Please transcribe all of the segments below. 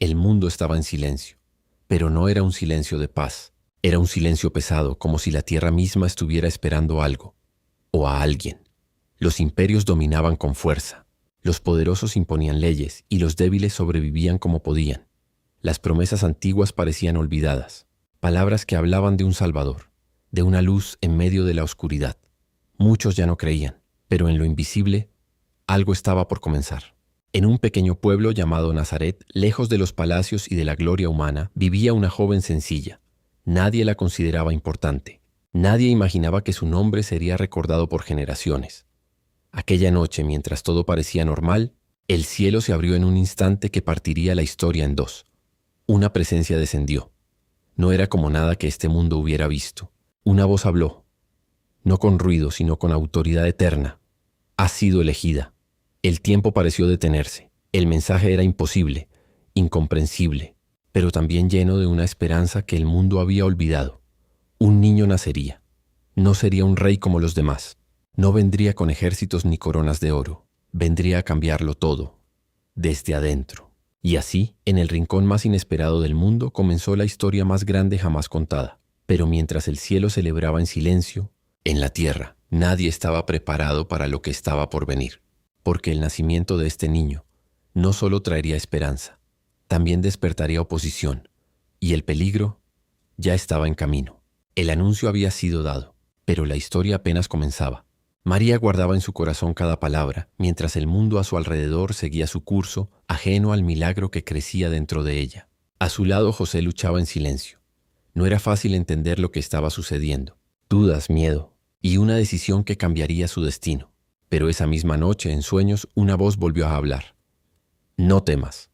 El mundo estaba en silencio, pero no era un silencio de paz. Era un silencio pesado, como si la tierra misma estuviera esperando algo, o a alguien. Los imperios dominaban con fuerza. Los poderosos imponían leyes y los débiles sobrevivían como podían. Las promesas antiguas parecían olvidadas, palabras que hablaban de un Salvador, de una luz en medio de la oscuridad. Muchos ya no creían, pero en lo invisible, algo estaba por comenzar. En un pequeño pueblo llamado Nazaret, lejos de los palacios y de la gloria humana, vivía una joven sencilla. Nadie la consideraba importante. Nadie imaginaba que su nombre sería recordado por generaciones. Aquella noche, mientras todo parecía normal, el cielo se abrió en un instante que partiría la historia en dos. Una presencia descendió. No era como nada que este mundo hubiera visto. Una voz habló, no con ruido, sino con autoridad eterna. Has sido elegida. El tiempo pareció detenerse. El mensaje era imposible, incomprensible, pero también lleno de una esperanza que el mundo había olvidado. Un niño nacería. No sería un rey como los demás. No vendría con ejércitos ni coronas de oro. Vendría a cambiarlo todo, desde adentro. Y así, en el rincón más inesperado del mundo, comenzó la historia más grande jamás contada. Pero mientras el cielo celebraba en silencio, en la tierra, nadie estaba preparado para lo que estaba por venir. Porque el nacimiento de este niño no solo traería esperanza, también despertaría oposición, y el peligro ya estaba en camino. El anuncio había sido dado, pero la historia apenas comenzaba. María guardaba en su corazón cada palabra, mientras el mundo a su alrededor seguía su curso, ajeno al milagro que crecía dentro de ella. A su lado José luchaba en silencio. No era fácil entender lo que estaba sucediendo. Dudas, miedo, y una decisión que cambiaría su destino. Pero esa misma noche, en sueños, una voz volvió a hablar. No temas.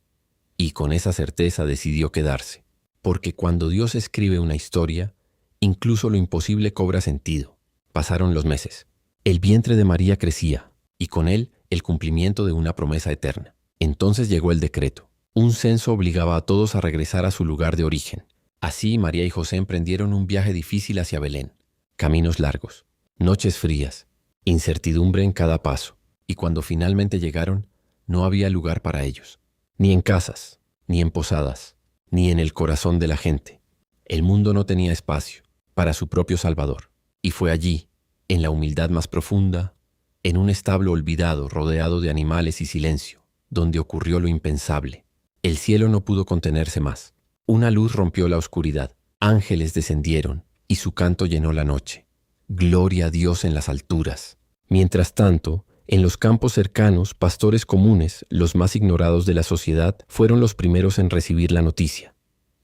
Y con esa certeza decidió quedarse. Porque cuando Dios escribe una historia, incluso lo imposible cobra sentido. Pasaron los meses. El vientre de María crecía, y con él el cumplimiento de una promesa eterna. Entonces llegó el decreto. Un censo obligaba a todos a regresar a su lugar de origen. Así María y José emprendieron un viaje difícil hacia Belén. Caminos largos, noches frías, incertidumbre en cada paso. Y cuando finalmente llegaron, no había lugar para ellos. Ni en casas, ni en posadas, ni en el corazón de la gente. El mundo no tenía espacio para su propio Salvador. Y fue allí, en la humildad más profunda, en un establo olvidado rodeado de animales y silencio, donde ocurrió lo impensable. El cielo no pudo contenerse más. Una luz rompió la oscuridad. Ángeles descendieron y su canto llenó la noche. Gloria a Dios en las alturas. Mientras tanto, en los campos cercanos, pastores comunes, los más ignorados de la sociedad, fueron los primeros en recibir la noticia.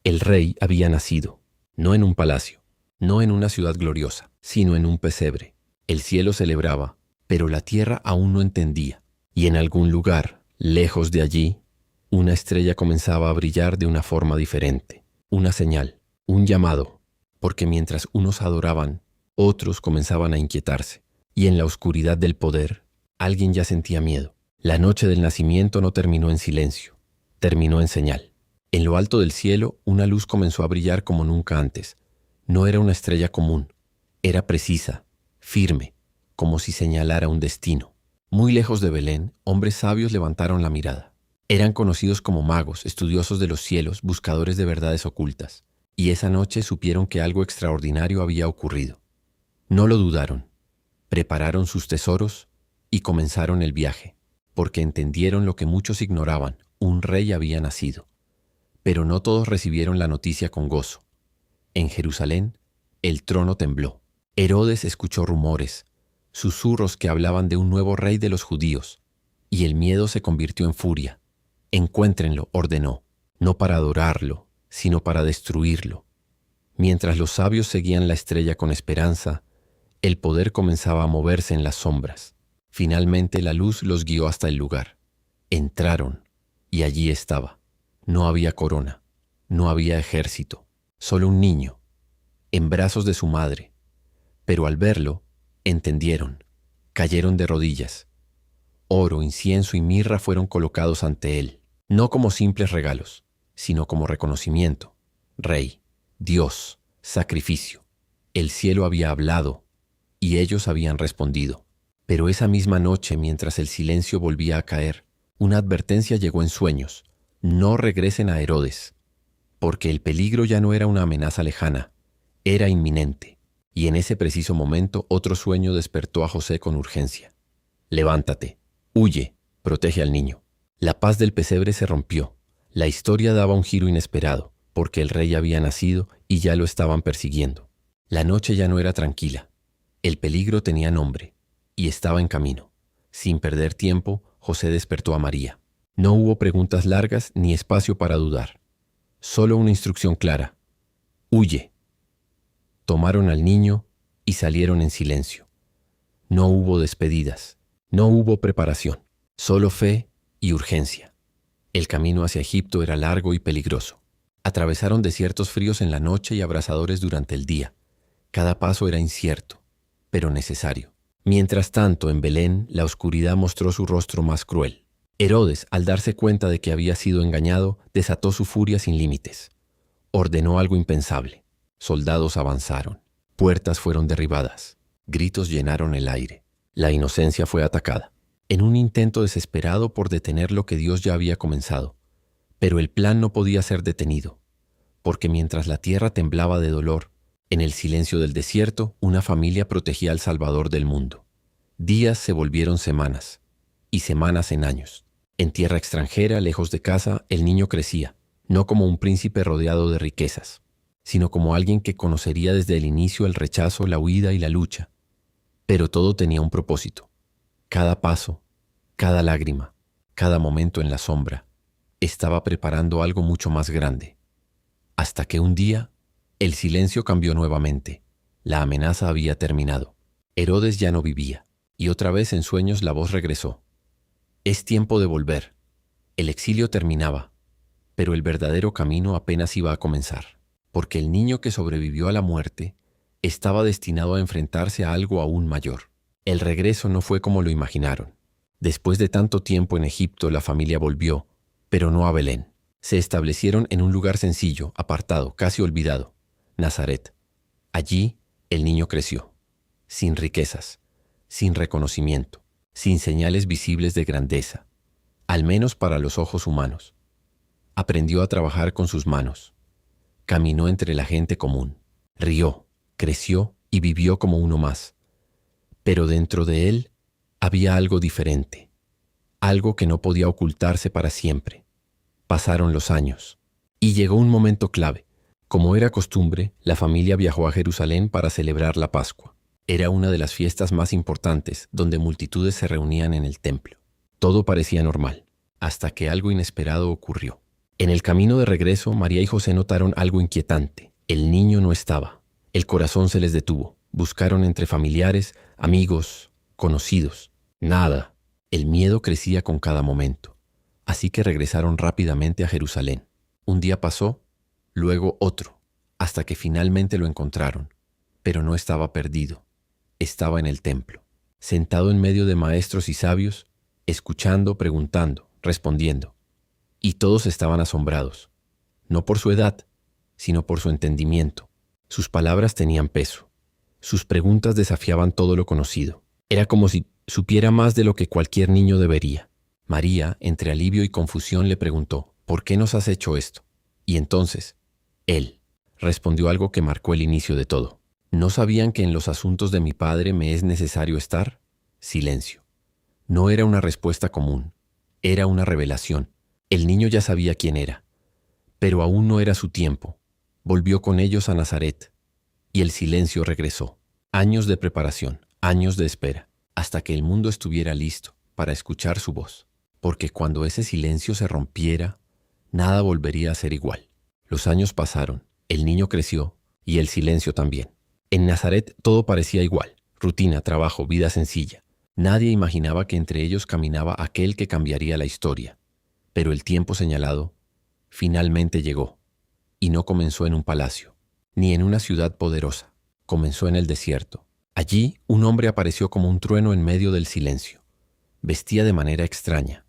El rey había nacido, no en un palacio, no en una ciudad gloriosa, sino en un pesebre. El cielo celebraba, pero la tierra aún no entendía. Y en algún lugar, lejos de allí, una estrella comenzaba a brillar de una forma diferente. Una señal, un llamado, porque mientras unos adoraban, otros comenzaban a inquietarse. Y en la oscuridad del poder, alguien ya sentía miedo. La noche del nacimiento no terminó en silencio, terminó en señal. En lo alto del cielo, una luz comenzó a brillar como nunca antes. No era una estrella común, era precisa, firme, como si señalara un destino. Muy lejos de Belén, hombres sabios levantaron la mirada. Eran conocidos como magos, estudiosos de los cielos, buscadores de verdades ocultas. Y esa noche supieron que algo extraordinario había ocurrido. No lo dudaron. Prepararon sus tesoros y comenzaron el viaje, porque entendieron lo que muchos ignoraban: un rey había nacido. Pero no todos recibieron la noticia con gozo. En Jerusalén, el trono tembló. Herodes escuchó rumores, susurros que hablaban de un nuevo rey de los judíos, y el miedo se convirtió en furia. Encuéntrenlo, ordenó, no para adorarlo, sino para destruirlo. Mientras los sabios seguían la estrella con esperanza, el poder comenzaba a moverse en las sombras. Finalmente la luz los guió hasta el lugar. Entraron, y allí estaba. No había corona, no había ejército, solo un niño, en brazos de su madre. Pero al verlo, entendieron, cayeron de rodillas. Oro, incienso y mirra fueron colocados ante él, no como simples regalos, sino como reconocimiento. Rey, Dios, sacrificio. El cielo había hablado, y ellos habían respondido. Pero esa misma noche, mientras el silencio volvía a caer, una advertencia llegó en sueños. no regresen a Herodes, porque el peligro ya no era una amenaza lejana, era inminente. Y en ese preciso momento otro sueño despertó a José con urgencia. Levántate, huye, protege al niño. La paz del pesebre se rompió. La historia daba un giro inesperado, porque el rey había nacido y ya lo estaban persiguiendo. La noche ya no era tranquila. El peligro tenía nombre y estaba en camino. Sin perder tiempo, José despertó a María. No hubo preguntas largas ni espacio para dudar. Solo una instrucción clara. Huye. Tomaron al niño y salieron en silencio. No hubo despedidas, no hubo preparación, solo fe y urgencia. El camino hacia Egipto era largo y peligroso. Atravesaron desiertos fríos en la noche y abrasadores durante el día. Cada paso era incierto, pero necesario. Mientras tanto, en Belén, la oscuridad mostró su rostro más cruel. Herodes, al darse cuenta de que había sido engañado, desató su furia sin límites. Ordenó algo impensable. Soldados avanzaron. Puertas fueron derribadas. Gritos llenaron el aire. La inocencia fue atacada, en un intento desesperado por detener lo que Dios ya había comenzado. Pero el plan no podía ser detenido, porque mientras la tierra temblaba de dolor, en el silencio del desierto, una familia protegía al Salvador del mundo. Días se volvieron semanas, y semanas en años. En tierra extranjera, lejos de casa, el niño crecía, no como un príncipe rodeado de riquezas, sino como alguien que conocería desde el inicio el rechazo, la huida y la lucha. Pero todo tenía un propósito. Cada paso, cada lágrima, cada momento en la sombra, estaba preparando algo mucho más grande. Hasta que un día, el silencio cambió nuevamente. La amenaza había terminado. Herodes ya no vivía, y otra vez en sueños la voz regresó. Es tiempo de volver. El exilio terminaba, pero el verdadero camino apenas iba a comenzar. Porque el niño que sobrevivió a la muerte estaba destinado a enfrentarse a algo aún mayor. El regreso no fue como lo imaginaron. Después de tanto tiempo en Egipto, la familia volvió, pero no a Belén. Se establecieron en un lugar sencillo, apartado, casi olvidado, Nazaret. Allí, el niño creció, sin riquezas, sin reconocimiento, sin señales visibles de grandeza, al menos para los ojos humanos. Aprendió a trabajar con sus manos. Caminó entre la gente común, rió, creció y vivió como uno más. Pero dentro de él había algo diferente, algo que no podía ocultarse para siempre. Pasaron los años y llegó un momento clave. Como era costumbre, la familia viajó a Jerusalén para celebrar la Pascua. Era una de las fiestas más importantes, donde multitudes se reunían en el templo. Todo parecía normal, hasta que algo inesperado ocurrió. En el camino de regreso, María y José notaron algo inquietante. El niño no estaba. El corazón se les detuvo. Buscaron entre familiares, amigos, conocidos. Nada. El miedo crecía con cada momento. Así que regresaron rápidamente a Jerusalén. Un día pasó, luego otro, hasta que finalmente lo encontraron. Pero no estaba perdido. Estaba en el templo, sentado en medio de maestros y sabios, escuchando, preguntando, respondiendo. Y todos estaban asombrados, no por su edad, sino por su entendimiento. Sus palabras tenían peso. Sus preguntas desafiaban todo lo conocido. Era como si supiera más de lo que cualquier niño debería. María, entre alivio y confusión, le preguntó, ¿por qué nos has hecho esto? Y entonces, él respondió algo que marcó el inicio de todo. ¿No sabían que en los asuntos de mi padre me es necesario estar? Silencio. No era una respuesta común, era una revelación. El niño ya sabía quién era, pero aún no era su tiempo. Volvió con ellos a Nazaret, y el silencio regresó. Años de preparación, años de espera, hasta que el mundo estuviera listo para escuchar su voz. Porque cuando ese silencio se rompiera, nada volvería a ser igual. Los años pasaron, el niño creció, y el silencio también. En Nazaret todo parecía igual, rutina, trabajo, vida sencilla. Nadie imaginaba que entre ellos caminaba aquel que cambiaría la historia. Pero el tiempo señalado finalmente llegó, y no comenzó en un palacio, ni en una ciudad poderosa. Comenzó en el desierto. Allí un hombre apareció como un trueno en medio del silencio. Vestía de manera extraña,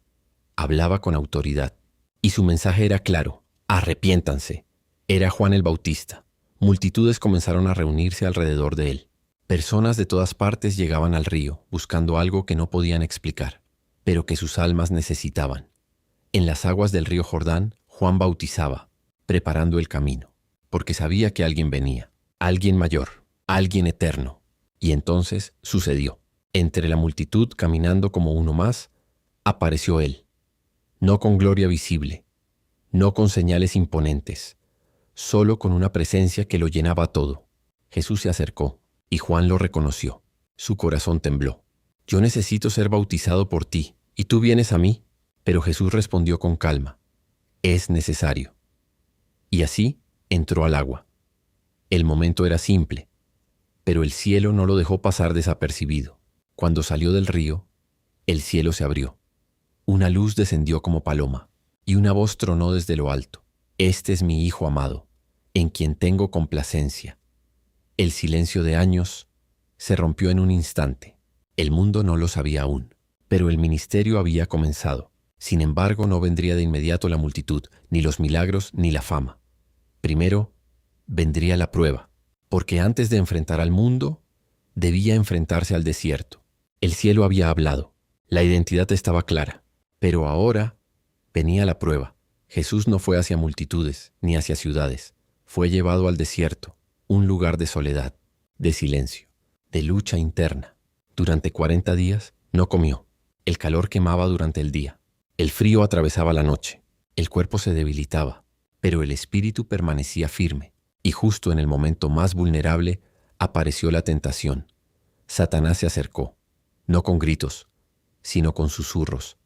hablaba con autoridad, y su mensaje era claro: arrepiéntanse. Era Juan el Bautista. Multitudes comenzaron a reunirse alrededor de él. Personas de todas partes llegaban al río, buscando algo que no podían explicar, pero que sus almas necesitaban. En las aguas del río Jordán, Juan bautizaba, preparando el camino, porque sabía que alguien venía, alguien mayor, alguien eterno. Y entonces sucedió. Entre la multitud, caminando como uno más, apareció él, no con gloria visible, no con señales imponentes, solo con una presencia que lo llenaba todo. Jesús se acercó, y Juan lo reconoció. Su corazón tembló. Yo necesito ser bautizado por ti, ¿y tú vienes a mí? Pero Jesús respondió con calma, es necesario. Y así entró al agua. El momento era simple, pero el cielo no lo dejó pasar desapercibido. Cuando salió del río, el cielo se abrió. Una luz descendió como paloma, y una voz tronó desde lo alto. Este es mi Hijo amado, en quien tengo complacencia. El silencio de años se rompió en un instante. El mundo no lo sabía aún, pero el ministerio había comenzado. Sin embargo, no vendría de inmediato la multitud, ni los milagros, ni la fama. Primero, vendría la prueba, porque antes de enfrentar al mundo, debía enfrentarse al desierto. El cielo había hablado, la identidad estaba clara, pero ahora venía la prueba. Jesús no fue hacia multitudes, ni hacia ciudades, fue llevado al desierto, un lugar de soledad, de silencio, de lucha interna. Durante 40 días no comió. El calor quemaba durante el día. El frío atravesaba la noche. El cuerpo se debilitaba, pero el espíritu permanecía firme. Y justo en el momento más vulnerable apareció la tentación. Satanás se acercó, no con gritos, sino con susurros.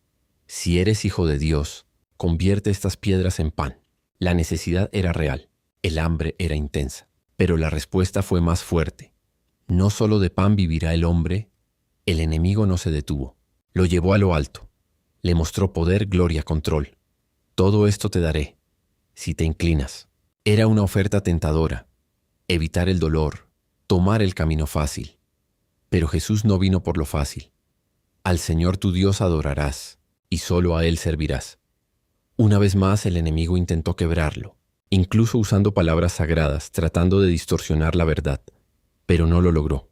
Si eres hijo de Dios, convierte estas piedras en pan. La necesidad era real, el hambre era intensa, pero la respuesta fue más fuerte. No solo de pan vivirá el hombre. El enemigo no se detuvo. Lo llevó a lo alto. Le mostró poder, gloria, control. Todo esto te daré, si te inclinas. Era una oferta tentadora. Evitar el dolor, tomar el camino fácil. Pero Jesús no vino por lo fácil. Al Señor tu Dios adorarás, y solo a Él servirás. Una vez más el enemigo intentó quebrarlo, incluso usando palabras sagradas, tratando de distorsionar la verdad. Pero no lo logró,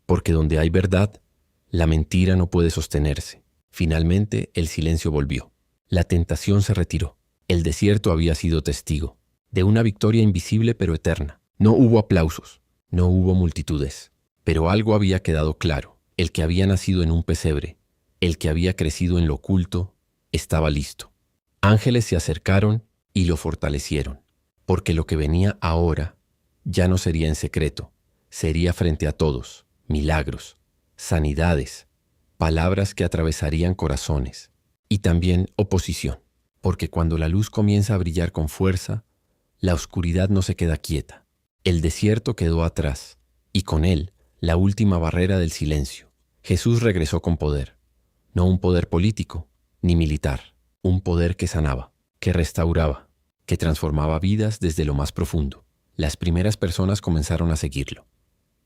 porque donde hay verdad, la mentira no puede sostenerse. Finalmente, el silencio volvió. La tentación se retiró. El desierto había sido testigo de una victoria invisible pero eterna. No hubo aplausos, no hubo multitudes, pero algo había quedado claro. El que había nacido en un pesebre, el que había crecido en lo oculto, estaba listo. Ángeles se acercaron y lo fortalecieron, porque lo que venía ahora ya no sería en secreto, sería frente a todos. Milagros, sanidades, palabras que atravesarían corazones, y también oposición, porque cuando la luz comienza a brillar con fuerza, la oscuridad no se queda quieta. El desierto quedó atrás, y con él la última barrera del silencio. Jesús regresó con poder, no un poder político ni militar, un poder que sanaba, que restauraba, que transformaba vidas desde lo más profundo. Las primeras personas comenzaron a seguirlo.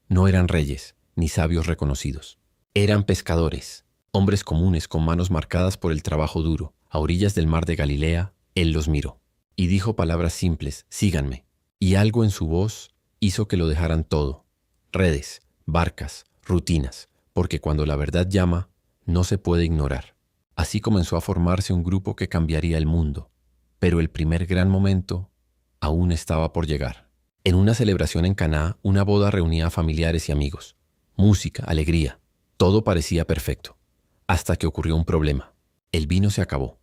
No eran reyes ni sabios reconocidos. Eran pescadores, hombres comunes con manos marcadas por el trabajo duro. A orillas del mar de Galilea, Él los miró y dijo palabras simples: síganme. Y algo en su voz hizo que lo dejaran todo: redes, barcas, rutinas, porque cuando la verdad llama, no se puede ignorar. Así comenzó a formarse un grupo que cambiaría el mundo, pero el primer gran momento aún estaba por llegar. En una celebración en Caná, una boda reunía a familiares y amigos. Música, alegría, todo parecía perfecto, hasta que ocurrió un problema. El vino se acabó.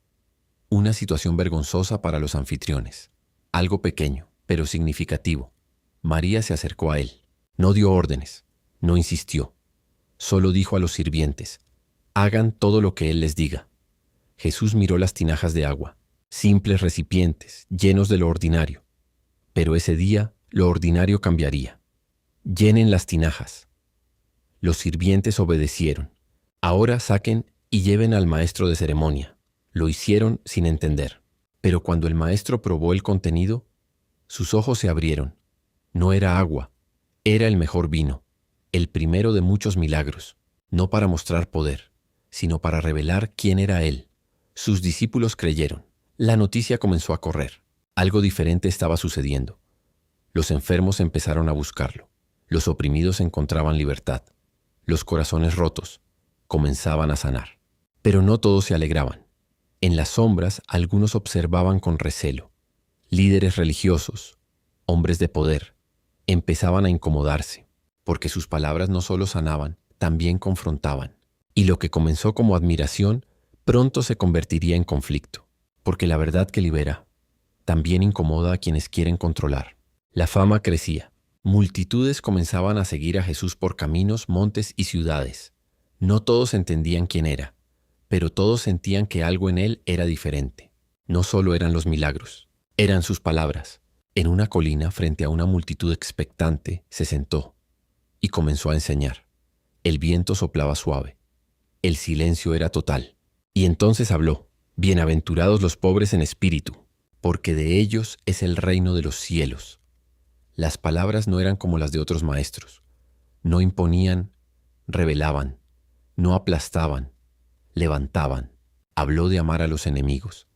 Una situación vergonzosa para los anfitriones. Algo pequeño, pero significativo. María se acercó a él. No dio órdenes, no insistió. Solo dijo a los sirvientes: hagan todo lo que él les diga. Jesús miró las tinajas de agua, simples recipientes, llenos de lo ordinario. Pero ese día, lo ordinario cambiaría. Llenen las tinajas. Los sirvientes obedecieron. Ahora saquen y lleven al maestro de ceremonia. Lo hicieron sin entender. Pero cuando el maestro probó el contenido, sus ojos se abrieron. No era agua, era el mejor vino, el primero de muchos milagros, no para mostrar poder, sino para revelar quién era Él. Sus discípulos creyeron. La noticia comenzó a correr. Algo diferente estaba sucediendo. Los enfermos empezaron a buscarlo. Los oprimidos encontraban libertad. Los corazones rotos comenzaban a sanar. Pero no todos se alegraban. En las sombras, algunos observaban con recelo. Líderes religiosos, hombres de poder, empezaban a incomodarse, porque sus palabras no solo sanaban, también confrontaban. Y lo que comenzó como admiración, pronto se convertiría en conflicto, porque la verdad que libera también incomoda a quienes quieren controlar. La fama crecía. Multitudes comenzaban a seguir a Jesús por caminos, montes y ciudades. No todos entendían quién era, pero todos sentían que algo en él era diferente. No solo eran los milagros, eran sus palabras. En una colina, frente a una multitud expectante, se sentó y comenzó a enseñar. El viento soplaba suave. El silencio era total. Y entonces habló: Bienaventurados los pobres en espíritu, porque de ellos es el reino de los cielos. Las palabras no eran como las de otros maestros. No imponían, revelaban, no aplastaban, levantaban. Habló de amar a los enemigos,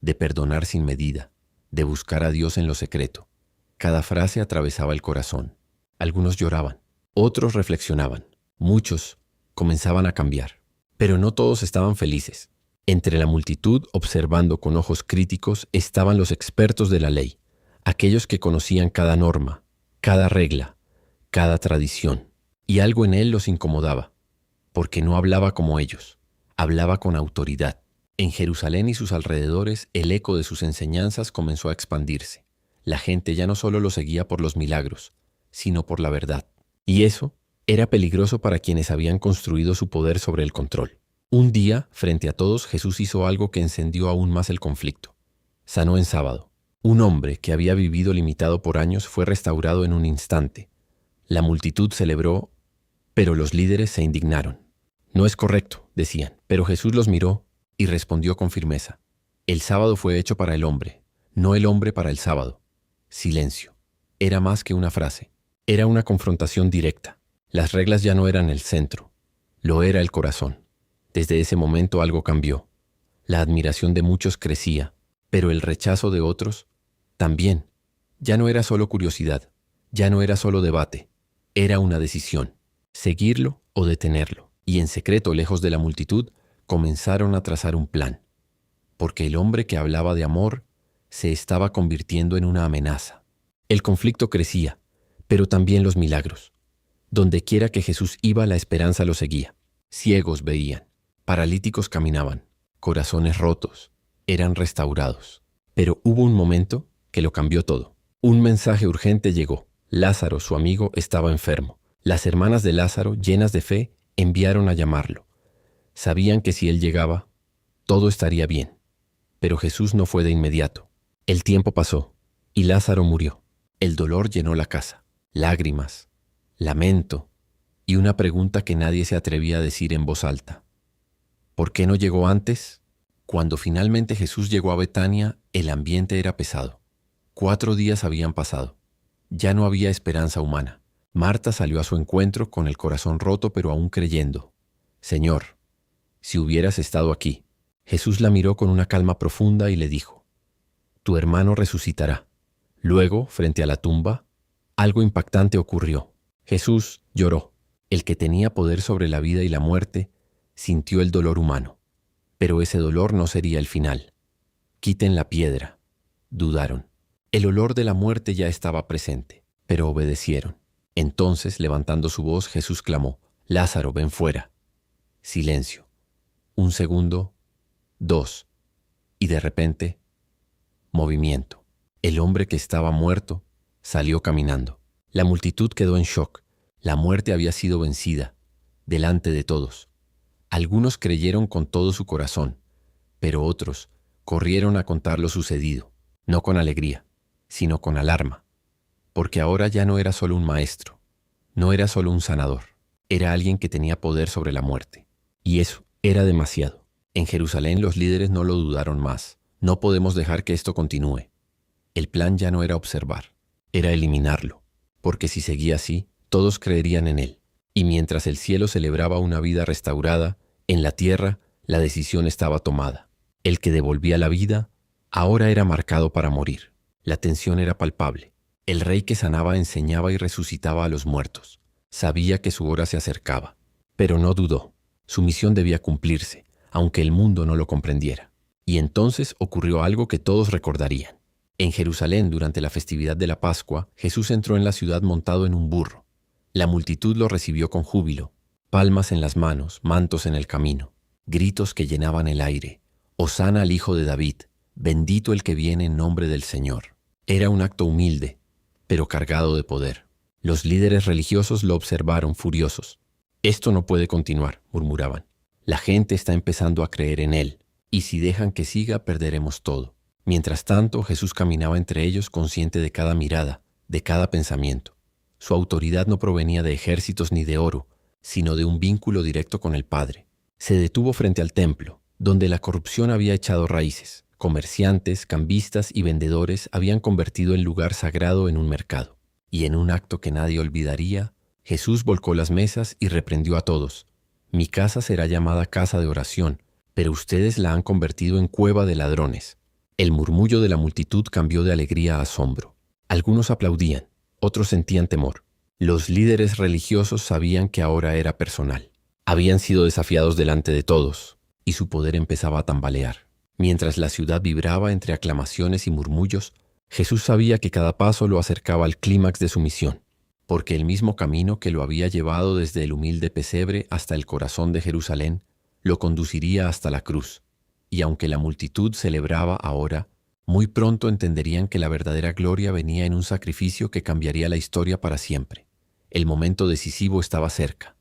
de perdonar sin medida, de buscar a Dios en lo secreto. Cada frase atravesaba el corazón. Algunos lloraban, otros reflexionaban, muchos comenzaban a cambiar. Pero no todos estaban felices. Entre la multitud, observando con ojos críticos, estaban los expertos de la ley, aquellos que conocían cada norma, cada regla, cada tradición. Y algo en él los incomodaba, porque no hablaba como ellos, hablaba con autoridad. En Jerusalén y sus alrededores, el eco de sus enseñanzas comenzó a expandirse. La gente ya no solo lo seguía por los milagros, sino por la verdad. Y eso era peligroso para quienes habían construido su poder sobre el control. Un día, frente a todos, Jesús hizo algo que encendió aún más el conflicto. Sanó en sábado. Un hombre que había vivido limitado por años fue restaurado en un instante. La multitud celebró, pero los líderes se indignaron. No es correcto, decían, pero Jesús los miró y respondió con firmeza. El sábado fue hecho para el hombre, no el hombre para el sábado. Silencio. Era más que una frase. Era una confrontación directa. Las reglas ya no eran el centro, lo era el corazón. Desde ese momento algo cambió. La admiración de muchos crecía, pero el rechazo de otros también. Ya no era solo curiosidad, ya no era solo debate, era una decisión, seguirlo o detenerlo. Y en secreto, lejos de la multitud, comenzaron a trazar un plan. Porque el hombre que hablaba de amor se estaba convirtiendo en una amenaza. El conflicto crecía, pero también los milagros. Donde quiera que Jesús iba, la esperanza lo seguía. Ciegos veían, paralíticos caminaban, corazones rotos eran restaurados. Pero hubo un momento que lo cambió todo. Un mensaje urgente llegó. Lázaro, su amigo, estaba enfermo. Las hermanas de Lázaro, llenas de fe, enviaron a llamarlo. Sabían que si él llegaba, todo estaría bien. Pero Jesús no fue de inmediato. El tiempo pasó y Lázaro murió. El dolor llenó la casa. Lágrimas, lamento y una pregunta que nadie se atrevía a decir en voz alta. ¿Por qué no llegó antes? Cuando finalmente Jesús llegó a Betania, el ambiente era pesado. 4 días habían pasado. Ya no había esperanza humana. Marta salió a su encuentro con el corazón roto, pero aún creyendo. Señor, si hubieras estado aquí. Jesús la miró con una calma profunda y le dijo: Tu hermano resucitará. Luego, frente a la tumba, algo impactante ocurrió. Jesús lloró. El que tenía poder sobre la vida y la muerte sintió el dolor humano. Pero ese dolor no sería el final. Quiten la piedra. Dudaron. El olor de la muerte ya estaba presente, pero obedecieron. Entonces, levantando su voz, Jesús clamó: Lázaro, ven fuera. Silencio. 1 segundo, 2, y de repente, movimiento. El hombre que estaba muerto salió caminando. La multitud quedó en shock. La muerte había sido vencida, delante de todos. Algunos creyeron con todo su corazón, pero otros corrieron a contar lo sucedido, no con alegría, sino con alarma, porque ahora ya no era solo un maestro, no era solo un sanador, era alguien que tenía poder sobre la muerte. Y eso era demasiado. En Jerusalén los líderes no lo dudaron más. No podemos dejar que esto continúe. El plan ya no era observar, era eliminarlo, porque si seguía así, todos creerían en él. Y mientras el cielo celebraba una vida restaurada, en la tierra la decisión estaba tomada. El que devolvía la vida ahora era marcado para morir. La tensión era palpable. El rey que sanaba enseñaba y resucitaba a los muertos. Sabía que su hora se acercaba, pero no dudó. Su misión debía cumplirse, aunque el mundo no lo comprendiera. Y entonces ocurrió algo que todos recordarían. En Jerusalén, durante la festividad de la Pascua, Jesús entró en la ciudad montado en un burro. La multitud lo recibió con júbilo, palmas en las manos, mantos en el camino, gritos que llenaban el aire. Hosana al Hijo de David, bendito el que viene en nombre del Señor. Era un acto humilde, pero cargado de poder. Los líderes religiosos lo observaron furiosos. Esto no puede continuar, murmuraban. La gente está empezando a creer en él, y si dejan que siga, perderemos todo. Mientras tanto, Jesús caminaba entre ellos consciente de cada mirada, de cada pensamiento. Su autoridad no provenía de ejércitos ni de oro, sino de un vínculo directo con el Padre. Se detuvo frente al templo, donde la corrupción había echado raíces. Comerciantes, cambistas y vendedores habían convertido el lugar sagrado en un mercado. Y en un acto que nadie olvidaría, Jesús volcó las mesas y reprendió a todos. Mi casa será llamada casa de oración, pero ustedes la han convertido en cueva de ladrones. El murmullo de la multitud cambió de alegría a asombro. Algunos aplaudían, otros sentían temor. Los líderes religiosos sabían que ahora era personal. Habían sido desafiados delante de todos, y su poder empezaba a tambalear. Mientras la ciudad vibraba entre aclamaciones y murmullos, Jesús sabía que cada paso lo acercaba al clímax de su misión, porque el mismo camino que lo había llevado desde el humilde pesebre hasta el corazón de Jerusalén, lo conduciría hasta la cruz. Y aunque la multitud celebraba ahora, muy pronto entenderían que la verdadera gloria venía en un sacrificio que cambiaría la historia para siempre. El momento decisivo estaba cerca,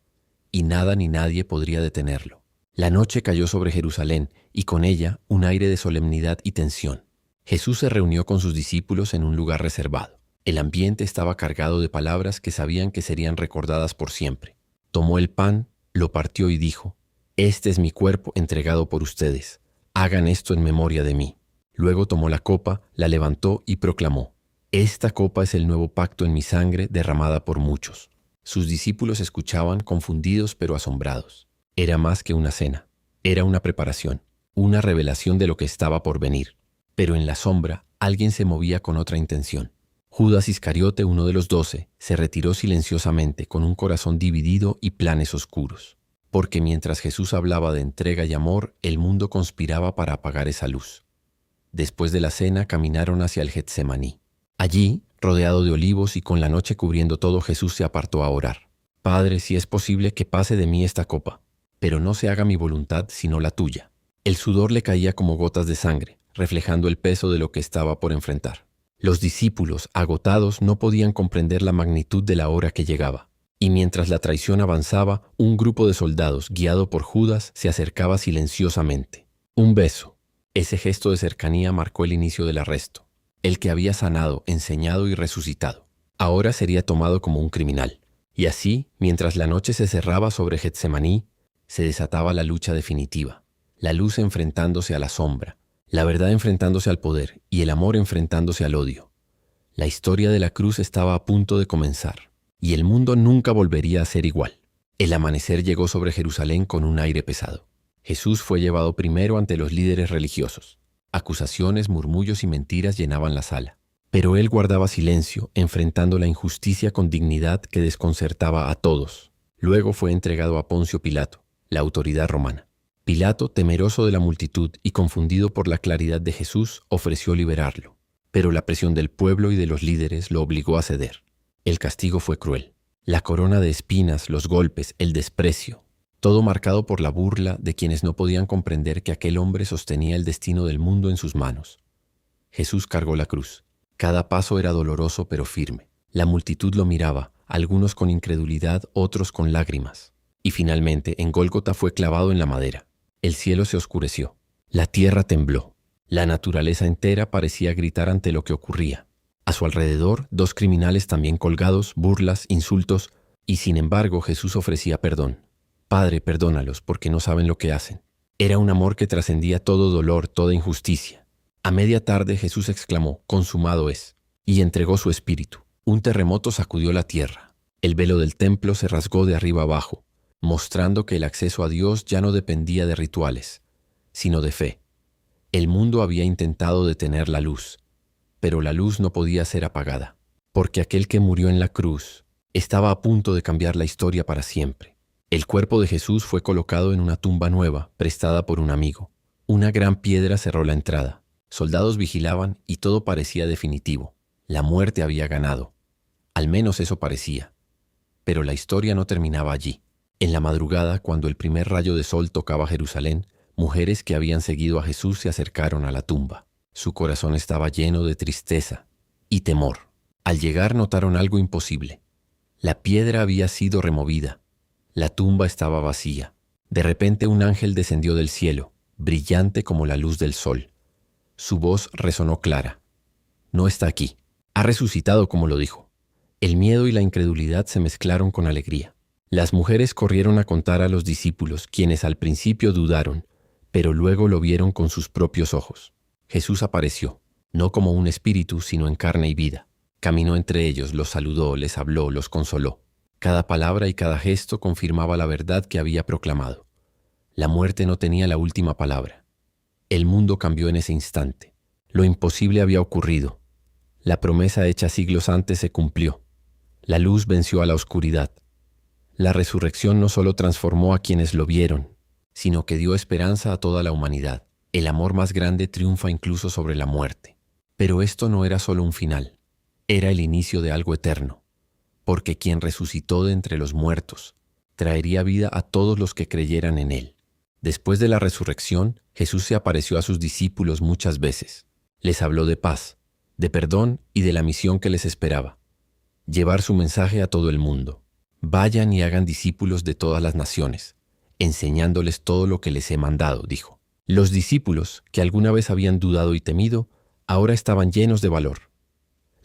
y nada ni nadie podría detenerlo. La noche cayó sobre Jerusalén, y con ella un aire de solemnidad y tensión. Jesús se reunió con sus discípulos en un lugar reservado. El ambiente estaba cargado de palabras que sabían que serían recordadas por siempre. Tomó el pan, lo partió y dijo: «Este es mi cuerpo entregado por ustedes. Hagan esto en memoria de mí». Luego tomó la copa, la levantó y proclamó: «Esta copa es el nuevo pacto en mi sangre derramada por muchos». Sus discípulos escuchaban confundidos pero asombrados. Era más que una cena. Era una preparación, una revelación de lo que estaba por venir. Pero en la sombra, alguien se movía con otra intención. Judas Iscariote, uno de los 12, se retiró silenciosamente con un corazón dividido y planes oscuros. Porque mientras Jesús hablaba de entrega y amor, el mundo conspiraba para apagar esa luz. Después de la cena, caminaron hacia el Getsemaní. Allí, rodeado de olivos y con la noche cubriendo todo, Jesús se apartó a orar. «Padre, si es posible que pase de mí esta copa, pero no se haga mi voluntad sino la tuya». El sudor le caía como gotas de sangre, reflejando el peso de lo que estaba por enfrentar. Los discípulos, agotados, no podían comprender la magnitud de la hora que llegaba. Y mientras la traición avanzaba, un grupo de soldados, guiado por Judas, se acercaba silenciosamente. Un beso. Ese gesto de cercanía marcó el inicio del arresto. El que había sanado, enseñado y resucitado, ahora sería tomado como un criminal. Y así, mientras la noche se cerraba sobre Getsemaní, se desataba la lucha definitiva. La luz enfrentándose a la sombra, la verdad enfrentándose al poder y el amor enfrentándose al odio. La historia de la cruz estaba a punto de comenzar, y el mundo nunca volvería a ser igual. El amanecer llegó sobre Jerusalén con un aire pesado. Jesús fue llevado primero ante los líderes religiosos. Acusaciones, murmullos y mentiras llenaban la sala. Pero él guardaba silencio, enfrentando la injusticia con dignidad que desconcertaba a todos. Luego fue entregado a Poncio Pilato, la autoridad romana. Pilato, temeroso de la multitud y confundido por la claridad de Jesús, ofreció liberarlo. Pero la presión del pueblo y de los líderes lo obligó a ceder. El castigo fue cruel. La corona de espinas, los golpes, el desprecio, todo marcado por la burla de quienes no podían comprender que aquel hombre sostenía el destino del mundo en sus manos. Jesús cargó la cruz. Cada paso era doloroso pero firme. La multitud lo miraba, algunos con incredulidad, otros con lágrimas. Y finalmente, en Gólgota fue clavado en la madera. El cielo se oscureció. La tierra tembló. La naturaleza entera parecía gritar ante lo que ocurría. A su alrededor, 2 criminales también colgados, burlas, insultos, y sin embargo Jesús ofrecía perdón. «Padre, perdónalos, porque no saben lo que hacen». Era un amor que trascendía todo dolor, toda injusticia. A media tarde Jesús exclamó: «Consumado es», y entregó su espíritu. Un terremoto sacudió la tierra. El velo del templo se rasgó de arriba abajo, mostrando que el acceso a Dios ya no dependía de rituales, sino de fe. El mundo había intentado detener la luz, pero la luz no podía ser apagada, porque aquel que murió en la cruz estaba a punto de cambiar la historia para siempre. El cuerpo de Jesús fue colocado en una tumba nueva, prestada por un amigo. Una gran piedra cerró la entrada. Soldados vigilaban y todo parecía definitivo. La muerte había ganado. Al menos eso parecía. Pero la historia no terminaba allí. En la madrugada, cuando el primer rayo de sol tocaba Jerusalén, mujeres que habían seguido a Jesús se acercaron a la tumba. Su corazón estaba lleno de tristeza y temor. Al llegar notaron algo imposible. La piedra había sido removida. La tumba estaba vacía. De repente un ángel descendió del cielo, brillante como la luz del sol. Su voz resonó clara. No está aquí. Ha resucitado como lo dijo. El miedo y la incredulidad se mezclaron con alegría. Las mujeres corrieron a contar a los discípulos, quienes al principio dudaron, pero luego lo vieron con sus propios ojos. Jesús apareció, no como un espíritu, sino en carne y vida. Caminó entre ellos, los saludó, les habló, los consoló. Cada palabra y cada gesto confirmaba la verdad que había proclamado. La muerte no tenía la última palabra. El mundo cambió en ese instante. Lo imposible había ocurrido. La promesa hecha siglos antes se cumplió. La luz venció a la oscuridad. La resurrección no solo transformó a quienes lo vieron, sino que dio esperanza a toda la humanidad. El amor más grande triunfa incluso sobre la muerte. Pero esto no era solo un final. Era el inicio de algo eterno, porque quien resucitó de entre los muertos traería vida a todos los que creyeran en él. Después de la resurrección, Jesús se apareció a sus discípulos muchas veces. Les habló de paz, de perdón y de la misión que les esperaba: llevar su mensaje a todo el mundo. Vayan y hagan discípulos de todas las naciones, enseñándoles todo lo que les he mandado, dijo. Los discípulos, que alguna vez habían dudado y temido, ahora estaban llenos de valor.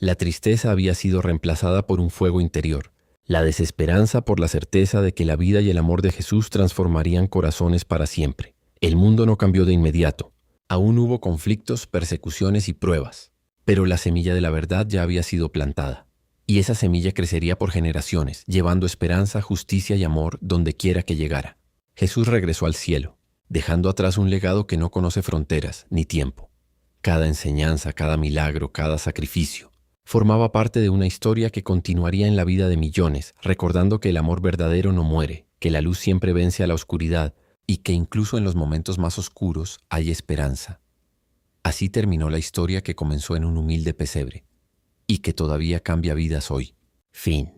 La tristeza había sido reemplazada por un fuego interior, la desesperanza por la certeza de que la vida y el amor de Jesús transformarían corazones para siempre. El mundo no cambió de inmediato. Aún hubo conflictos, persecuciones y pruebas, pero la semilla de la verdad ya había sido plantada. Y esa semilla crecería por generaciones, llevando esperanza, justicia y amor donde quiera que llegara. Jesús regresó al cielo, dejando atrás un legado que no conoce fronteras ni tiempo. Cada enseñanza, cada milagro, cada sacrificio formaba parte de una historia que continuaría en la vida de millones, recordando que el amor verdadero no muere, que la luz siempre vence a la oscuridad y que incluso en los momentos más oscuros hay esperanza. Así terminó la historia que comenzó en un humilde pesebre y que todavía cambia vidas hoy. Fin.